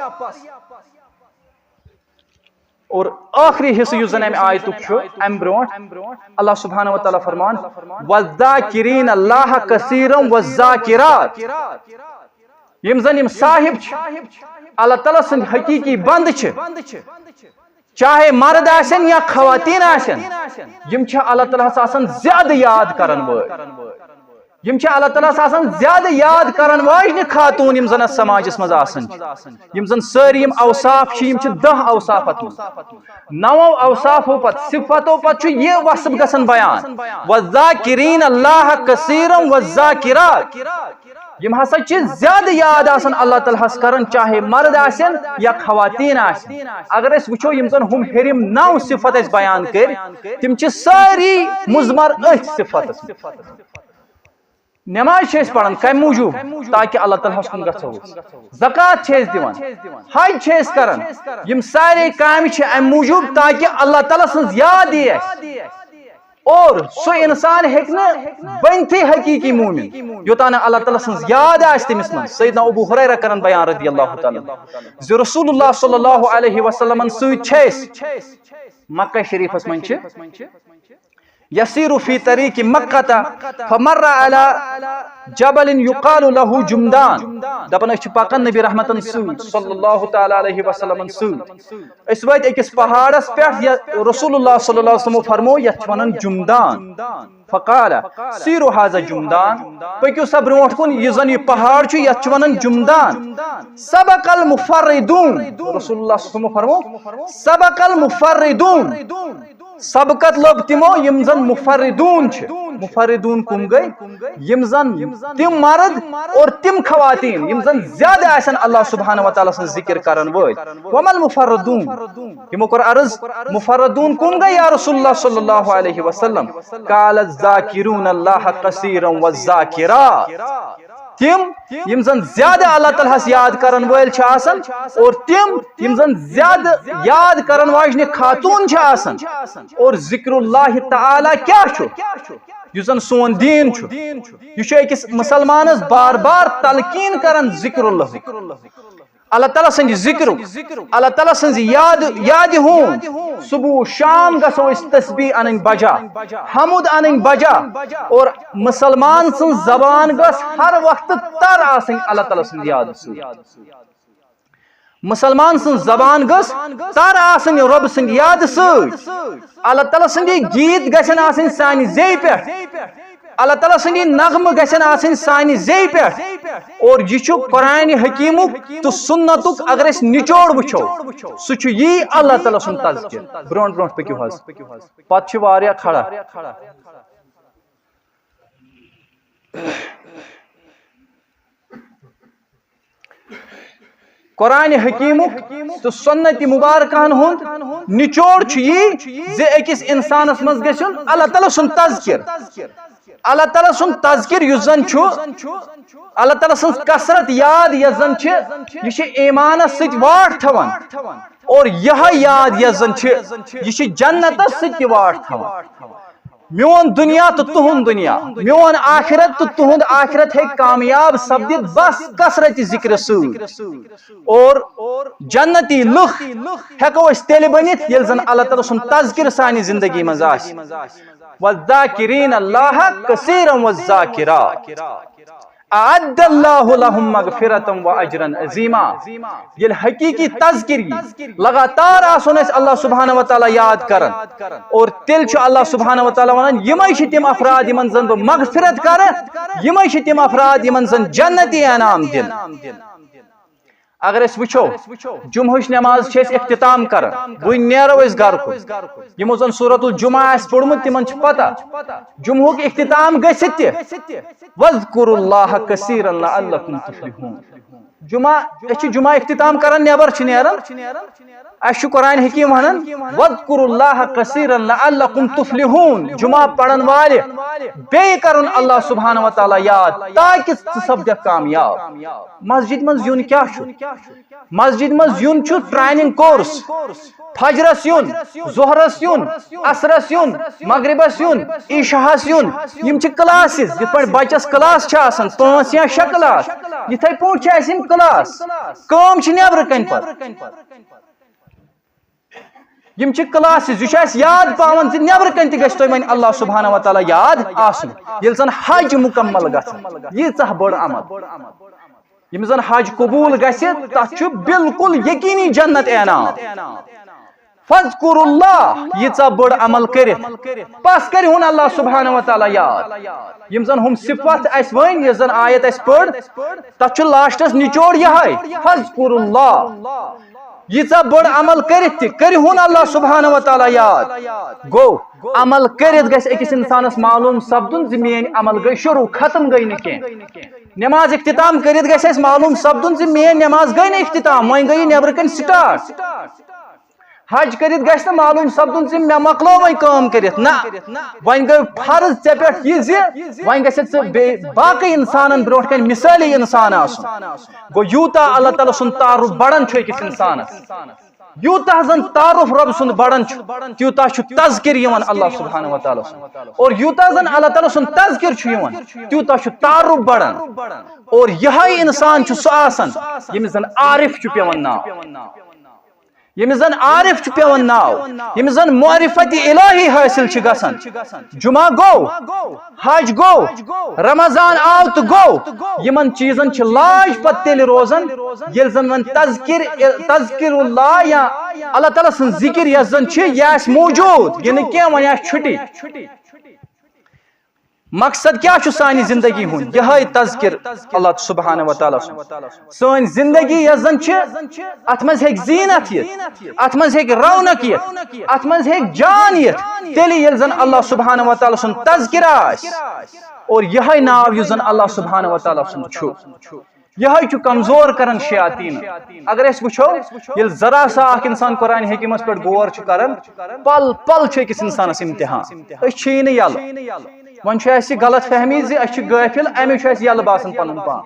اور آخری حصہ یُس زن امہ آیتُک چھُ امہ برونٛٹھ اللہ سبحانہ و تعالیٰ فرمان والذاکرین اللہ کثیرا والذاکرات یم زن یم صاحب چھ اللہ تعالیٰ سند حقیقی بند چھ چاہے مرد آسن یا خواتین آسن یم چھ اللہ تعالیٰ آسان زیادہ یاد کرن وٲلۍ یم چھ اللہ تعالیٰ آسان زیادہ یاد کرن واجنہ خاتون یم زن سماجس مز آسان یم زن ساری یم اوصاف چھ یم چھ 10 اوصاف ات 9 اوصافو پت صفتو پت چھ یہ وصف گژھان بیان والذاکرین اللہ کثیرا والذاکرات یم ہسا چھ زیادہ یاد آسان اللہ تعالیٰ کرن چاہے مرد آسن یا خواتین آسن اگر اس وچھو یم زن ہم ہرم 9 صفت اس بیان کر تم چھ ساری مزمر 8 صفت نماز چھس پڑھان کم موجوب تاکہ اللہ تعالیٰ کن گژھو زکات چھس دیوان حج چھس کران یم سارے کامہ چھ ام موجوب تاکہ اللہ تعالیٰ سن یاد دی اور سو انسان ہیکہ بنتھی حقیقی مومن یوتان اللہ تعالیٰ سن یاد آس تمس من سیدنا ابو ہریرہ کران بیان رضی اللہ تعالی ز رسول اللہ صلی اللہ علیہ وسلم سۭتۍ چھس مکہ شریفس من چھ يسير في طريق مكة فمر على جبل يقال له جمدان دپن اس پکان نبی رحمت صلی اللہ تعالی علیہ وسلم اس وقت اکس پہاڑس پہ رسول اللہ صلی اللہ علیہ وسلم فرمو یت ونان جمدان فقال سیرو هذا جمدان پکیو سا برونٹ کن یہ زن یہ پہاڑ چھ یت ونان جمدان سبق المفردون رسول اللہ صلی اللہ علیہ وسلم فرمو سبق المفردون سبقت لوگ تمو یم زن مفردون چھ مفردون کم گئی یم زن تم مرد اور تم خواتین یم زن زیادہ آسن اللہ سبحانہ و تعالی سن ذکر کرن وٲلۍ ومل مفردون یمو کر عرض مفردون کم گئی یا رسول اللہ صلی اللہ علیہ وسلم قال الذاکرون اللہ کثیرا والذاکرات تم یم زن زیادہ اللہ تعالیٰ یاد کرن وٲلۍ چھ آسان اور تم یم زن زیادہ یاد کرن واجنہ خاتون چھ آسان اور ذکر اللہ تعالی کیا چھ یس زن سون دین چھ یہ چھ أکس مسلمانس بار بار تلقین کرن ذکر اللہ تعالیٰ سن ذکر اللہ تعالیٰ سن یاد ہون صبح شام گھو اس تسبیح ان بجا حمد ان بجا اور مسلمان سن زبان گھس ہر وقت تر آسن اللہ تعالیٰ سن یاد مسلمان سن زبان گھس تر آسن رب سن یاد ست اللہ تعالیٰ سن گیت گھن آسن سانہ زی پہ اللہ تعالیٰ سندی نغم گھن آسن سانہ زی پہ اور یہ قرآن حکیمک تو سنتک اگر اس نچوڑ وچھو سہ یہ اللہ تعالیٰ سن تذکر برونٹ برونٹ پکیو حظ پتہ چھ واریاہ کھڑا قرآن حکیمک تو سنت مبارکہن ہند نچوڑ چھ یہ زِ أکس انسانس مز گژھن اللہ تعالیٰ سن تذکر اللہ تعالیٰ سن تذکر یس زن اللہ تعالیٰ سن کثرت یاد یس زن یہ ایمانس ست واٹ تھوان اور یہ یاد یس زن یہ جنتس ست واٹ تھوان میون دنیا تو تہند دنیا میون آخرت تو تہند آخرت ہے کامیاب سپدت بس کثرت ذکر ست اور جنتی لُکھ ہیکو اس تیل بنت یل زن اللہ تعالیٰ سن تذکر سانہ زندگی مز آسہِ والذاکرین اللہ کثیرا والذاکرات اعد اللہ لهم مغفرتا واجرا عظیما یل حقیقی تذکر لگاتار آسن اس اللہ سبحانہ و تعالی یاد کرن اور تیل چھ اللہ سبحانہ و تعالی ونان یمے چھ تم افراد یمن زن مغفرت کر یمے چھ تم افراد یمن زن جنتی انعام دن اگر اس وچھو جمعہچ نماز چھ اختتام کران وی نیرو اس گھر کن یمو زن سورۃ الجمعہ آس پوڑمت تمن چھ پتہ جمعہک اختتام گژھت تہ واذکروا اللہ کثیرا لعلکم تفلحون جمعہ اختتام کران نیبر چھ نیران اس قرآن حکیم ونان واذکروا اللہ کثیرا لعلکم تفلحون جمعہ پڑھن والے بے کرن اللہ سبحانہ و تعالی یاد تاکہ سپدک کامیاب مسجد مز یون کیا مسجد مز یون ٹریننگ کورس فجرس یون ظہرس یون عصرس یون مغربس یون عشاہس یون یم چھ کلاسز یت پہ بچس کلاس چھ آسان 5 یا 6 کلاس یتھے پٲٹھۍ چھ اسہ یم کلاس کٲم چھ نیبر کن پتہ یم چھ کلاسز یہ چھ یاد پاون زِ نیبر کن تہ گژھِ تۄہہِ وۄنۍ اللہ سبحانہ و تعالی یاد آسُن ییٚلہِ زن حج مکمل گژھِ ییٖژاہ بٔڑ عمل یم زن حج قبول گژھِ تتھ چھُ بالکل یقینی جنت انعام فاذکروا اللہ ییٖژاہ بٔڑ عمل کٔرِتھ پس کرِ ہُن اللہ سبحانہ و تعالی یاد یم زن ہم صفت اس ون یس زن آیت اس پڑ تتھ چھُ لاسٹس نچوڑ یہے فاذکروا اللہ ییٖژاہ بٔڑ عمل کٔرِتھ تہِ کٔرِ ہُن اللہ سبحانہ و تعالی یاد گو عمل کٔرِتھ گژھِ أکِس انسانس معلوم سپدُن زِ میٲنۍ عمل گٔے شروع ختم گٔے نہٕ کینٛہہ نماز اختتام کٔرِتھ گژھِ اَسہِ معلوم سپدُن زِ میٲنۍ نماز گٔے نہٕ اختتام وۄنۍ گٔے یہِ نیبرٕ کَنۍ سٹارٹ حج کٔرِتھ گژھِ نہٕ معلوم سپدُن زِ مےٚ مۄکلو وۄنۍ کٲم کٔرِتھ نہ وۄنۍ گٔے فرض ژےٚ پٮ۪ٹھ یہِ زِ وۄنۍ گژھکھ ژٕ بیٚیہِ باقٕے انسانن برونٛٹھ کَنۍ مثٲلی انسان آسُن گوٚو یوٗتاہ اللہ تعالیٰ سُنٛد تعارُف بڑان چھُ أکِس انسانس یوٗتاہ زن تعارُف رۄب سُنٛد بڑان چھُ تیوٗتاہ چھُ تذکر یِوان اللہ سبحانہ و تعالیٰ سُنٛد اور یوٗتاہ زن اللہ تعالیٰ سُنٛد تذکر چھُ یِوان تیوٗتاہ چھُ تعارُف بڑان اور یِہے انسان چھُ سُہ آسان ییٚمِس زن عارف چھُ پیوان ناو ییٚمِس زن عارف چھُ پیوان ناو ییٚمِس زن معرفت الہی حٲصِل چھِ گژھان جمعہ گوٚو حج گوٚو رمضان آو تہٕ گوٚو یِمن چیٖزن چھِ لاج پتہٕ تیٚلہِ روزان ییٚلہِ زن وۄنۍ تذکر اللہ یا اللہ تعالیٰ سٕنٛز ذکر یۄس زن چھِ یہِ آسہِ موجوٗد یہِ نہٕ کینٛہہ وۄنۍ آسہِ چھُٹی مقصد کیا چھُ سانہِ زندگی ہُنٛد یِہے تذکر اللہ سبحانہ و تعالیٰ سٲنۍ زندگی یۄس زن چھِ اتھ منٛز ہیٚکہِ زیٖنت یِتھ اتھ منٛز ہیٚکہِ رونق یِتھ اتھ منٛز ہیٚکہِ جان یِتھ تیٚلہِ ییٚلہِ زن اللہ سبحانہ و تعالیٰ سُنٛد تذکر آسہِ اور یِہے ناو یُس زن اللہ سبحانہ و تعالیٰ سُنٛد چھُ یہے چھُ کمزور کران شیاطین اگر أسۍ وٕچھو ییٚلہِ ذرا سا اکھ انسان قرآن حکیمس پٮ۪ٹھ غور چھُ کران پل پل چھُ أکِس انسانس امتحان أسۍ چھِی نہٕ یلہٕ وۄنۍ چھُ اَسہِ غلط فہمی زِ أسۍ چھِ غٲفِل اَمے چھُ اَسہِ یلہٕ باسان پنُن پان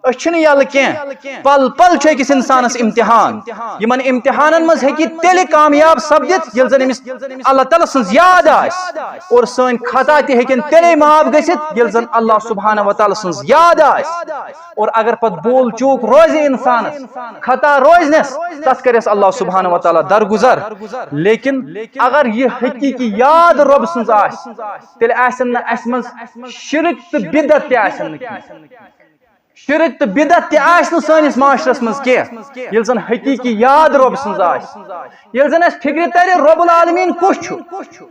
أسۍ چھِنہٕ یلہٕ کینٛہہ پل پل چھُ أکِس انسانس امتحان یِمن امتحانن منٛز ہیٚکہِ تیٚلہِ کامیاب سپدِتھ ییٚلہِ زن أمِس اللہ تعالیٰ سٕنٛز یاد آسہِ اور سٲنۍ خطا تہِ ہیٚکن تیٚلے معاف گٔژھِتھ ییٚلہِ زن اللہ سبحانہ و تعالیٰ سٕنٛز یاد آسہِ اور اگر پتہٕ بول چوٗک روزِ انسانس خطا روزنس تتھ کرٮ۪س اللہ سبحانہ و تعالیٰ درگُزر لیکن اگر یہِ حقیٖقی یاد رۄب سٕنٛز آسہِ تیٚلہِ آسن نہٕ اسہِ منٛز شرک تہٕ بدعت تہِ آسن نہٕ کینٛہہ شرک تہٕ بدعت تہِ آسہِ نہٕ سٲنِس معاشرس منٛز کینٛہہ ییٚلہِ زن حقیٖقی یاد رۄب سٕنٛز آسہِ ییٚلہِ زن اسہِ فکرِ ترِ رۄب العالمیٖن کُس چھُ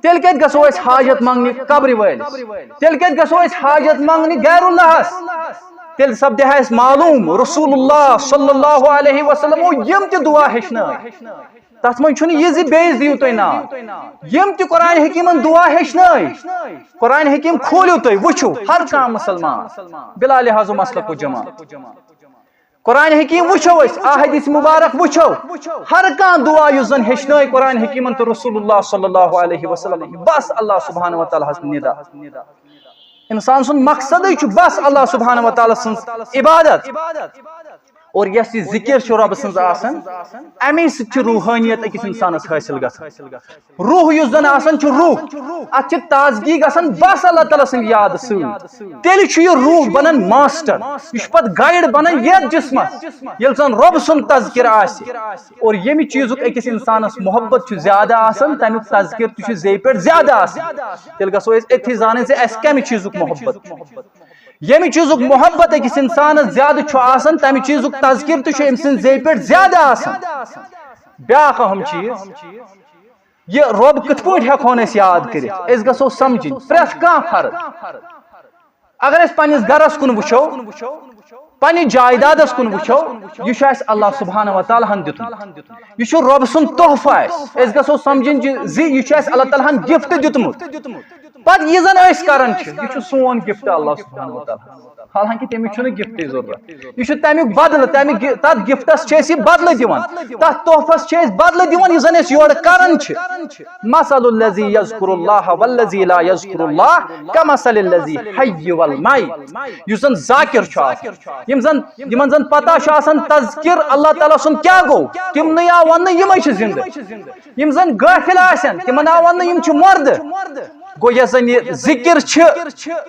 تیٚلہِ کتہِ گژھو أسۍ حاجت منٛگنہِ قبرِ وٲلِس تیٚلہِ کتہِ گژھو أسۍ حاجت منٛگنہِ غیر اللہس تیٚلہِ سپدِ ہا اسہِ معلوم رسول اللہ صلی اللہ علیہ وسلمو یم تہِ دعا ہیٚچھنٲے تتھ منٛز چھُنہٕ یہِ زِ بیٚیِس دِیِو تُہۍ ناو یم تہِ قرآن حکیٖمن دعا ہیٚچھنٲے قرآن حکیٖم کھوٗلِو تُہۍ وٕچھِو ہر کانٛہہ مُسلمان بلا لحاظ مسلک و جماعت قرآن حکیٖم وٕچھو أسۍ احادیث مبارک وٕچھو ہر کانٛہہ دعا یُس زن ہیٚچھنٲے قرآن حکیٖمن تہٕ رسول اللہ صلی اللہ علیہ وسلم بس اللہ سبحانہ و تعالیٰ ہس ندا انسان سُنٛد مقصدٕے چھُ بس اللہ سبحانہ و تعالیٰ سٕنٛز عبادت اور یس یہ ذکر چھُ رۄب سٕنٛز آسان امی سۭتۍ چھِ روحانیت أکِس انسانس حٲصِل گژھان روح یُس زن آسان چھُ روح اتھ چھِ تازگی گژھان بس اللہ تعالیٰ سٕنٛدِ یادٕ سۭتۍ تیٚلہِ چھُ یہِ روح بنان ماسٹر یہِ چھُ پتہٕ گایڈ بنان یتھ جسمس ییٚلہِ زن رۄب سُنٛد تذکر آسہِ اور ییٚمہِ چیٖزُک أکِس انسانس محبت چھُ زیادٕ آسان تمیُک تذکر تہِ چھُ زیٚیہِ پٮ۪ٹھ زیادٕ آسان تیٚلہِ گژھو أسۍ أتھی زانٕنۍ زِ اسہِ کمہِ چیٖزُک محبت ییٚمہِ چیٖزُک محبت أکِس انسانس زیادٕ چھُ آسان تمہِ چیٖزُک تذکر تہِ چھُ أمۍ سٕنٛدِ زیٚیہِ پٮ۪ٹھ زیادٕ آسان بیاکھ اہم چیٖز یہِ رۄب کِتھ پٲٹھۍ ہٮ۪کہون أسۍ یاد کٔرِتھ أسۍ گژھو سمجھٕنۍ پرٛٮ۪تھ کانٛہہ فرد اگر اس پنس گرس کن وچھو پنہ جائیدادس کن وچھو یہ اللہ سبحانہ و تعالیٰ ہن دتمت یہ رب سن تحفہ اس گھو سمجھن یہ اللہ تعالیٰ ہن گفٹ دتمت پتہ یہ زن کران یہ سون گفٹ اللہ سبحانہ و تعالیٰ حالانکہ تمیک گفٹ ضرورت یہ تمیک بدل تر گفٹس بدل دان تر تحفس بدل دان یہ زن یور کران مثل الذی یذکر اللہ والذی لا یذکر اللہ کمثل الذی حی والمیت یہ زن ذاکر یمن زن پتہ تذکر اللہ تعالیٰ سن کیا گو تم نی آو ون یم زندہ یم زن غافل آسن تمن آو ون یم مرد گو یہ زن یہ ذکر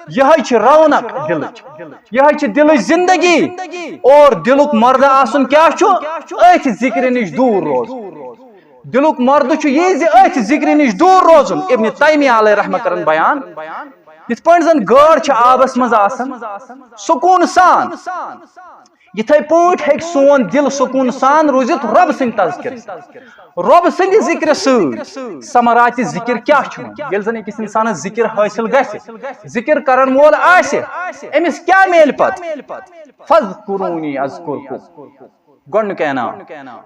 یہ رونق دل یہ دل زندگی اور دلک مرد آسن کیا ات ذکر نش دور روز دلک مرد یہ ات ذکر نش دور روزن ابن تیمیہ علیہ رحمۃ کرن بیان یت پٲٹھۍ زن گاڈ آبس مز آسان سکون سان یتھے پٲٹھۍ ہیٚکہِ سون دل سکون سان روزت رب سٕنٛدِ تذکر رب سٕنٛدِ ذکر سۭتۍ ثمرات ذکر کیا چھُ ییٚلہِ زن أکِس انسانس ذکر حٲصل گژھِ ذکر کرن وول آسہِ أمِس کیا میلہِ پتہٕ فاذکرونی اذکرکم گۄڈنیُک انعام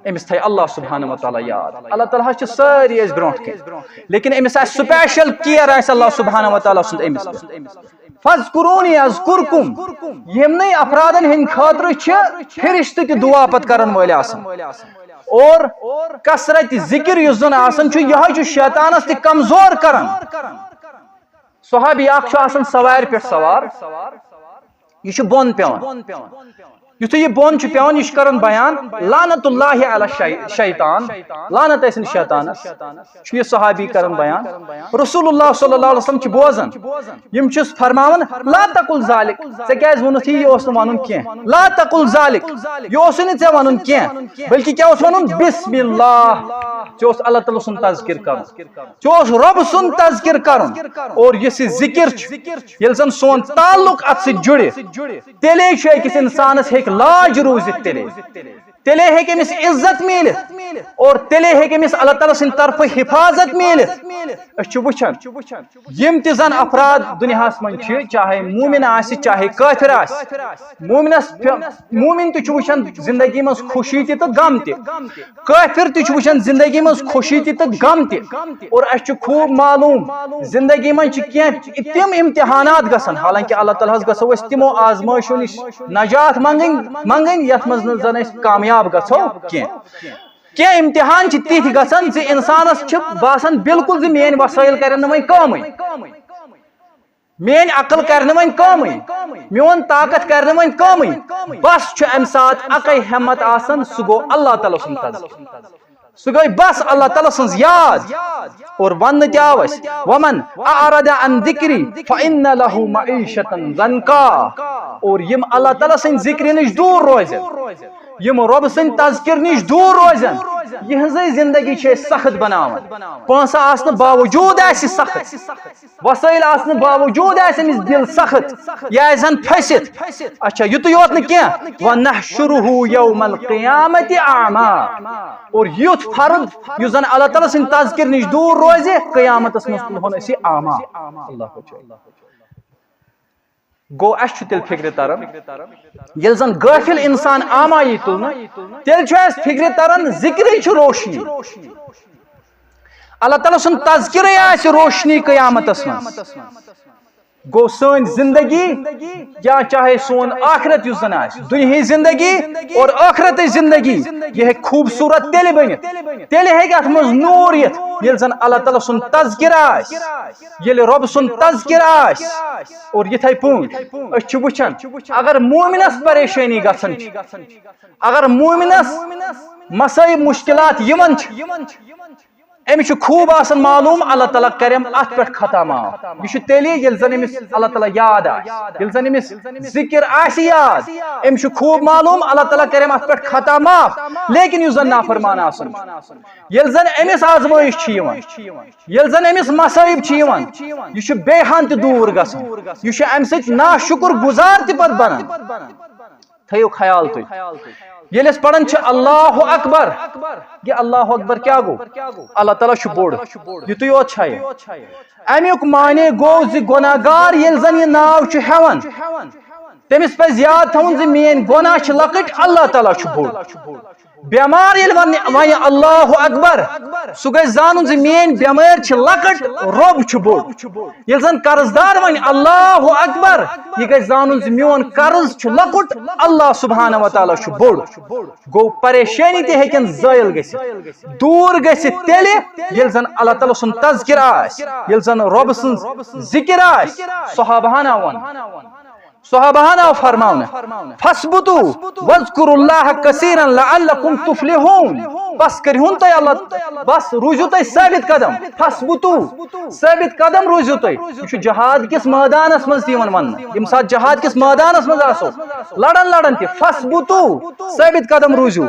أمِس تھایہِ اللہ سبحانہ و تعالیٰ یاد اللہ تعالیٰ چھِ سٲری أسۍ برونٛٹھ کَنۍ لیکن أمِس آسہِ سپیشل کِیر آسہِ اللہ سبحانہ و تعالیٰ سُنٛد أمِس پٮ۪ٹھ فاذکرونی اذکرکم یِمنٕے افرادن ہٕنٛدِ خٲطرٕ چھِ فرشتہٕ تہِ دعا پتہٕ کرن وٲلۍ آسان اور کثرت ذکر یُس زن آسان چھُ یِہوے چھُ شیطانس تہِ کمزور کران صحابی اکھ چھُ آسان سوارِ پٮ۪ٹھ سوار یہ چھُ بۄن پیوان یُتھُے یہ بۄن چھُ پیوان یہ چھُ کران بیان لعنت اللہ علی شیطان لعنت ٲسِن شیطانس چھُ یہ صحابی کران بیان رسول اللہ صلی اللہ علیہ وسلم چھِ بوزان یم چھُس فرماوان لا تقل ذالک ژےٚ کیازِ ووٚنُتھ یہِ اوس نہٕ وَنُن کینٛہہ لا تقل ذالک یہ اوسُے نہٕ ژےٚ وَنُن کینٛہہ بلکہ کیاہ اوس وَنُن بسم اللہ ژےٚ اوس اللہ تعالیٰ سُنٛد تذکر کرُن ژےٚ اوس رۄب سُنٛد تذکر کرُن اور یُس یہِ ذکر چھُ ییٚلہِ زن سون تعلق اتھ سۭتۍ جُڑِ تیٚلے چھُ أکِس انسانس ہیٚکہِ لاج روزت تیلے ہیٚکہِ أمِس عزت میٖلِتھ اور تیلے ہیٚکہِ أمِس اللہ تعالیٰ سٕنٛدِ طرفہٕ حفاظت میٖلِتھ أسۍ چھِ وٕچھان یِم تہِ زن افراد دُنیاہس منٛز چھِ چاہے مومن آسہِ چاہے کٲفِر آسہِ مومن تہِ چھُ وٕچھان زندگی منٛز خوشی تہِ تہٕ غم تہِ کٲفِر تہِ چھُ وٕچھان زندگی منٛز خوشی تہِ تہٕ غم تہِ اور اَسہِ چھُ خوٗب معلوٗم زندگی منٛز چھِ کینٛہہ تِم امتحانات گژھان حالانکہ اللہ تعالیٰ ہس گژھو أسۍ تِمو آزمٲیشو نِش نجات منگٕنۍ یتھ منٛز نہٕ زن أسۍ کامیاب گژھو کینٛہہ امتحان چھِ تِتھۍ گژھان زِ انسانس چھِ باسان بالکل زِ میٲنۍ وسٲیل کرن نہٕ وۄنۍ کٲمٕے میٲنۍ عقل کرِ نہٕ وۄنۍ کٲمٕے میون طاقت کرِ نہٕ وۄنۍ کٲمٕے بس چھُ امہِ ساتہٕ اکے ہٮ۪مت آسان سُہ گوٚو اللہ تعالیٰ سُنٛد تذکر سُہ گٔے بس اللہ تعالیٰ سٕنٛز یاد اور وننہٕ تہِ آو اَسہِ ومن اعرض عن ذکری فإن له معیشة ضنکا اور یم اللہ تعالیٰ سٕنٛدِ ذکرِ نِش دوٗر روزن یم رب سٕنٛدِ تذکر نِش دوٗر روزن یہنٛزٕے زندگی چھِ أسۍ سخت بناوان پونٛسہٕ آسنہٕ باوجوٗد آسہِ سخت وسٲیل آسنہٕ باوجوٗد آسہِ أمِس دل سخت یہِ آسہِ زن پھٔسِتھ اچھا یُتُے یوت نہٕ کینٛہہ ونحشرہ یوم القیامۃ اعما اور یُتھ فرد یُس زن اللہ تعالیٰ سٕنٛدِ تذکر نِش دوٗر روزِ قیامتس منٛز تُلہون أسۍ یہِ اعما گو اَسہِ چھُ تیٚلہِ فِکرِ تران ییٚلہِ زن غٲفِل انسان اعما یی تُلنہٕ تیٚلہِ چھُ اَسہِ فِکرِ تران ذکرٕے چھُ روشنی اللہ تعالیٰ سُنٛد تذکرے آسہِ روشنی قیامتس منٛز گو سٲنۍ زندگی یا چاہے سون آخرت یُس زن آسہِ دُنیہٕچ زندگی اور ٲخرتٕچ زندگی یہِ ہیٚکہِ خوٗبصوٗرت تیٚلہِ بٔنِتھ تیٚلہِ ہیٚکہِ اتھ منٛز نوٗر یِتھ ییٚلہِ زن اللہ تعالیٰ سُنٛد تذکر آسہِ ییٚلہِ رۄب سُنٛد تذکر آسہِ اور یِتھے پٲٹھۍ أسۍ چھِ وٕچھان اگر مومنس پریشٲنی گژھان چھِ اگر مومنس مسٲیب مشکلات یِوان چھِ أمِس چھُ خوٗب آسان معلوٗم اللہ تعالیٰ کریم اتھ پٮ۪ٹھ خطا معاف یہِ چھُ تیٚلہِ ییٚلہِ زن أمِس اللہ تعالیٰ یاد آسہِ ییٚلہِ زن أمِس ذکر آسہِ یاد أمِس چھُ خوٗب معلوٗم اللہ تعالیٰ کریم اتھ پٮ۪ٹھ خطا معاف لیکن یُس زن نافرمان آسان ییٚلہِ زن أمِس آزمٲیش چھِ یِوان ییٚلہِ زن أمِس مسٲیب چھِ یِوان یہِ چھُ بیٚیہِ ہن تہِ دوٗر گژھان یہِ چھُ امہِ سۭتۍ ناشُکر گُزار تہِ پتہٕ بنان تھٲیِو خیال تُہۍ یل اس پڑھن چھ اللہ اکبر یہ اللہ اکبر کیا گو اللہ تعالیٰ چھ بوڑ یتو یوت چھائے امیک معنی گو زی گناہگار یل زن یہ ناو چھ ہیون تمس پہ یاد تھون زی مین گناہ چھ لکٹ اللہ تعالیٰ چھ بوڑ بیمار یل ون اللہ اکبر سہ گژھِ زانُن زِ میٲنۍ بیمٲرۍ چھِ لۄکٕٹ رۄب چھُ بوٚڑ ییٚلہِ زن قرضدار ونہِ اللہ اکبر یہِ گژھِ زانُن زِ میون قرض چھُ لۄکُٹ اللہ سبحانہ و تعالیٰ چھُ بوٚڑ گوٚو پریشٲنی تہِ ہیٚکن زٲیِل گٔژھِتھ دوٗر گٔژھِتھ تیٚلہِ ییٚلہِ زن اللہ تعالیٰ سُنٛد تذکر آسہِ ییٚلہِ زن رۄبہٕ سٕنٛز ذِکر آسہِ صحابہن آون صحابہن آو فرماونا فَاسْبُتُوا وَاذْكُرُوا اللَّهَ كَثِيرًا لَعَلَّكُمْ تُفْلِحُونَ بس کٔرۍہُن تُہۍ اللہ بس روٗزِو تُہۍ ثٲبت قدم فَاسْبُتُوا ثٲبت قدم روٗزِو تُہۍ یہِ چھُ جہاد کِس مٲدانس منٛز تہِ یِوان وننہٕ ییٚمہِ ساتہٕ جہاد کِس مٲدانس منٛز آسو لڑن تہِ فَاسْبُتُوا ثٲبت قدم روٗزِو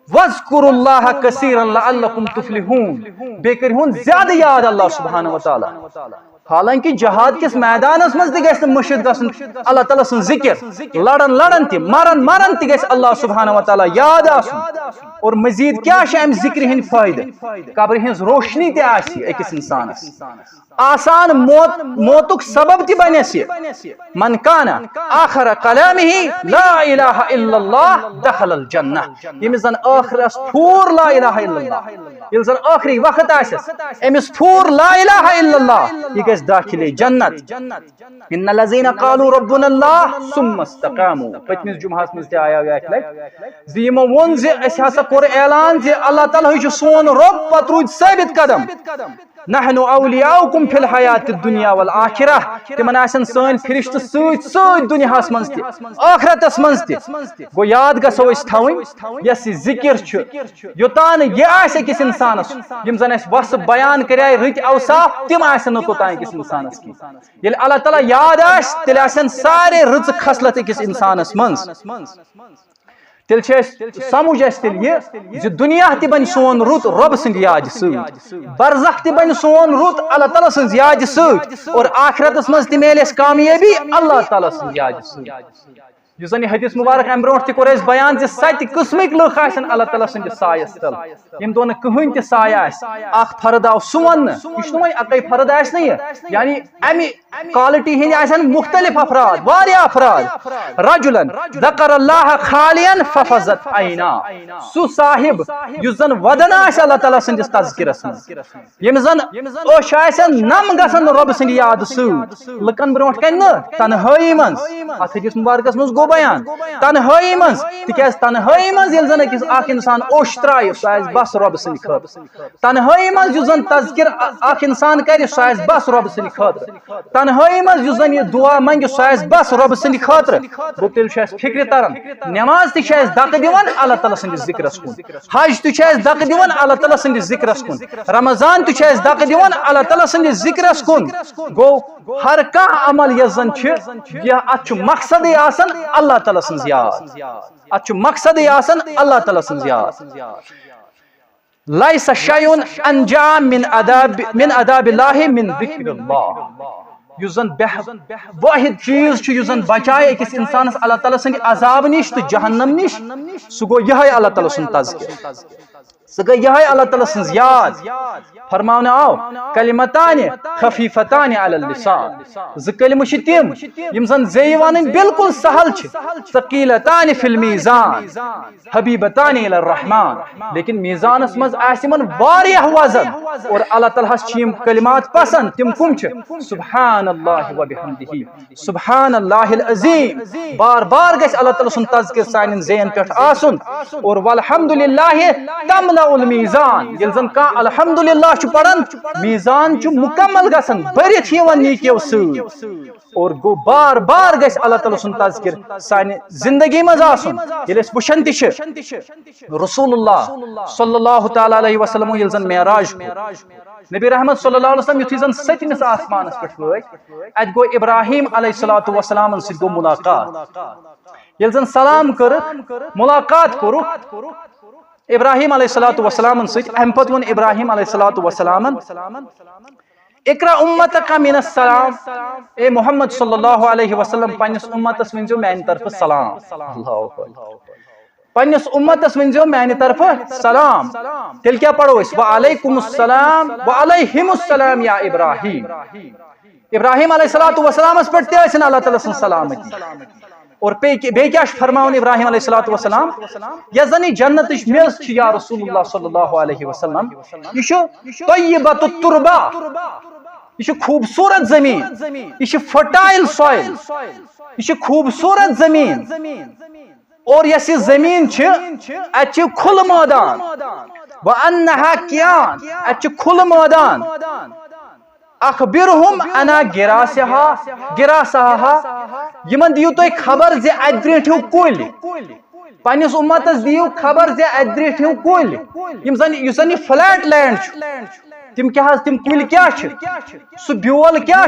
وَاذْكُرُوا اللَّهَ كَثِيرًا لَعَلَّكُمْ تُفْلِحُونَ بیٚیہِ کٔرۍہُن زیادٕ یاد اللہ سبحانہ و تعالیٰ حالانکہ جہاد کس میدانس مز تہ گژھِ مشد گژھن اللہ تعالیٰ سن ذکر لڑن تہ مرن تہ گژھِ اللہ سبحانہ و تعالیٰ یاد آسن اور مزید کیا ام ذکر ہند فائدہ قبر ہز روشنی تہ آسی أکس انسانس آسان موتک سبب تہ بنس من کان آخر کلامہ لا الہ الا اللہ دخل الجنہ یمس زن آخرس پھور لا الہ الا اللہ یل زن آخری وقت آسس امس پھور لا الہ الا اللہ یہ گژھِ داخل جنت ان الذين قالوا ربنا الله ثم استقاموا پتمس جمعہس مز تہ آیا اکھ لٹ زِ یمو وون زِ اَسہِ ہسا کوٚر اعلان زِ اللہ تعالیٰ چھُ سون رۄب پتہٕ روٗدۍ ثٲبت قدم نحن اولیاؤکم فی الحیات الدنیا والآخرہ تمن آسن سٲنۍ فرشتہٕ سۭتۍ سۭتۍ دنیاہس منٛز تہِ آخرتس منٛز تہِ گوٚو یاد گژھو أسۍ تھاوٕنۍ یۄس یہِ ذکر چھُ یوٚتانۍ یہِ آسہِ أکِس انسانس یِم زن اَسہِ وسہٕ بیان کریے رٕتۍ اوصاف تِم آسن نہٕ توٚتانۍ أکِس انسانس کینٛہہ ییٚلہِ اللہ تعالیٰ یاد آسہِ تیٚلہِ آسن سارے رٕژٕ خصلت أکِس انسانس منٛز تیل سمجھ اس تیل یہ زِ دنیا تہ بن سون رُت رب سند یاد سۭتۍ برزخ تہ بن سون رُت اللہ تعالیٰ سند یاد سۭتۍ اور آخرتس مز تہ میلہِ اَسہِ کامیٲبی اللہ تعالیٰ سند یاد سۭتۍ یُس زن یہ حدیث مبارک امہ برونٛٹھ تہ کوٚر اَسہِ بیان زِ 7 قٕسمٕکۍ لُکھ آسن اللہ تعالیٰ سٕنٛدِس سایس تل یِم دۄہ نہٕ کٕہٕنۍ تہِ سایہِ آسہِ اکھ فرد آو سُہ وننہٕ یہِ چھُ نہٕ وۄنۍ اکے فرد آسہِ نہٕ یہِ یعنی امہِ کوالٹی ہٕنٛدۍ آسن مختلف افراد واریاہ افراد رجلن ذکر اللہ خالیا ففزت عینا سُہ صاحب یُس زن ودان آسہِ اللہ تعالیٰ سٕنٛدِس تذکرس منٛز ییٚمِس زن أچھ آسن نم گژھن رۄبہٕ سٕنٛدِ یادٕ سۭتۍ لُکن برونٛٹھ کنہِ نہٕ تنہٲیی منٛز اتھ حدیث مبارکس منٛز گوٚو بیان تنہٲیی منٛز تِکیازِ تنہٲیی منٛز ییٚلہِ زن أکِس اکھ انسان اوٚش ترایہِ سُہ آسہِ بس رۄبہٕ سٕنٛدِ خٲطرٕ تنہٲیی منٛز یُس زن تذکر اکھ انسان کرِ سُہ آسہِ بس رۄبہٕ سٕنٛدِ خٲطرٕ تنہٲیی منٛز یُس زن یہِ دعا منگہِ سُہ آسہِ بس رۄبہٕ سٕنٛدِ خٲطرٕ گوٚو تیٚلہِ چھُ اَسہِ فکرِ تران نٮ۪ماز تہِ چھِ اَسہِ دکہٕ دِوان اللہ تعالیٰ سٕنٛدِس ذِکرس کُن حج تہِ چھُ اَسہِ دکہٕ دِوان اللہ تعالیٰ سٕنٛدِس ذِکرس کُن رمضان تہِ چھُ اَسہِ دکہٕ دِوان اللہ تعالیٰ سٕنٛدِس ذِکرس کُن گوٚو ہر کانٛہہ عمل یۄس زن چھِ اتھ چھُ مقصدٕے آسان اللہ تعالیٰ سٕنٛز یاد اتھ چھُ مقصدٕے آسان اللہ تعالیٰ سٕنٛز یاد لَيْسَ شَيْءٌ أَنْجَى مِنْ عَذَابِ اللَّهِ مِنْ ذِكْرِ اللَّهِ یُس زن واحد چیز چھُ یُس زن بچایہِ أکِس انسانس اللہ تعالیٰ سٕنٛدِ عذاب نِش تہٕ جہنم نِش سُہ گوٚو یِہوٚے اللہ تعالیٰ سُنٛد تذکر سُہ گٔے یِہوٚے اللہ تعالیٰ سٕنٛز یاد فرماونہٕ آو کلمتانہِ خفیفتانہِ علی اللسان زٕ کلمہٕ چھِ تِم یِم زن زیٚیہِ ونٕنۍ بالکل سہل چھِ ثقیلتانہِ فی المیزان حبیبتانہِ الی الرحمان لیکن میزانس منٛز آسہِ یِمن واریاہ وزن اور اللہ تعالیٰ ہس چھِ یِم کلمات پسند تِم کم چھِ سبحان اللہ وبحمدہ سبحان اللہ العظیم بار بار گژھِ اللہ تعالیٰ سُنٛد تذکر سانٮ۪ن زیٚین پٮ۪ٹھ آسُن اور والحمدللہ تملأ المیزان ییٚلہِ زن کانٛہہ الحمدللہ چھُ پران میزان چھُ مکمل گژھان بٔرِتھ یِوان نیکیو سۭتۍ اور گوٚو بار بار گژھِ اللہ تعالیٰ سُنٛد تذکر سانہِ زندگی منٛز آسُن ییٚلہِ أسۍ وٕچھان تہِ چھِ رسول اللہ صلی اللہ تعالیٰ علیہ وسلم ییٚلہِ زن معراج نبی رحمت صلی اللہ علیہ وسلم یُتھُے زن 7مِس آسمانس پٮ۪ٹھ وٲتۍ اتہِ گوٚو ابراہیم علیہ الصلوۃ والسلامن سۭتۍ گوٚو ملاقات ییٚلہِ زن سلام کٔرٕکھ ملاقات کوٚرُکھ ابراہیم علیہ الصلوۃ والسلامن سۭتۍ امہِ پتہٕ ووٚن ابراہیم علیہ الصلوۃ والسلامن اقرا امتک من السلام اے محمد صلی اللہ علیہ وسلم پننس امتس ؤنزیو میانہِ طرفہٕ سلام پنس امتس ونزو میانہ طرف سلام تیل کیا پڑھو اس وعلیکم السلام وعلیہم السلام یا ابراہیم ابراہیم علیہ السلام اس پڑھتے ہیں اللہ تعالیٰ سن سلامتی اور بے کیا فرماؤن ابراہیم علیہ السلام یا زنی جنت میز چھ یا رسول اللہ صلی اللہ علیہ وسلم یہ طیبۃ التربہ یہ خوبصورت زمین یہ فرٹائل سوئل یہ خوبصورت زمین اور یس زمین ات کھل میدان وانها کیان ات کھل میدان اخبرهم انا گراسها یمن دیو تو خبر زی ات برٹھو کل پنس امتس دیو خبر زی ات برٹھو کل یم زن فلیٹ لینڈ تم کیا تم کل کیا سہ بیول کیا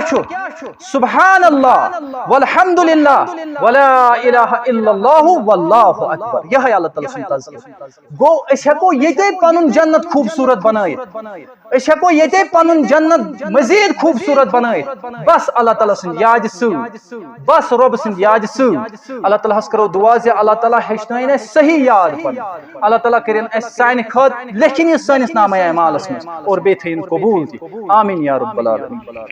سبحان اللہ والحمد للہ ولا الہ الا اللہ واللہ اکبر یہ اللہ تعالیٰ سن تذکر گو اس ہیکو یتے پنن جنت خوبصورت بنائیت اس ہیکو یتے پنن جنت مزید خوبصورت بنائیت بس اللہ تعالیٰ سن یاد سو بس رب سن یاد سو اللہ تعالیٰ کرو دعا زِ اللہ تعالیٰ ہیچنائن صحیح یاد پن اللہ تعالیٰ کرن اس سانہ خط لیکن یہ سانس نامہ اعمالس میں اور بیتھین قبول تھی آمین یا رب العالمین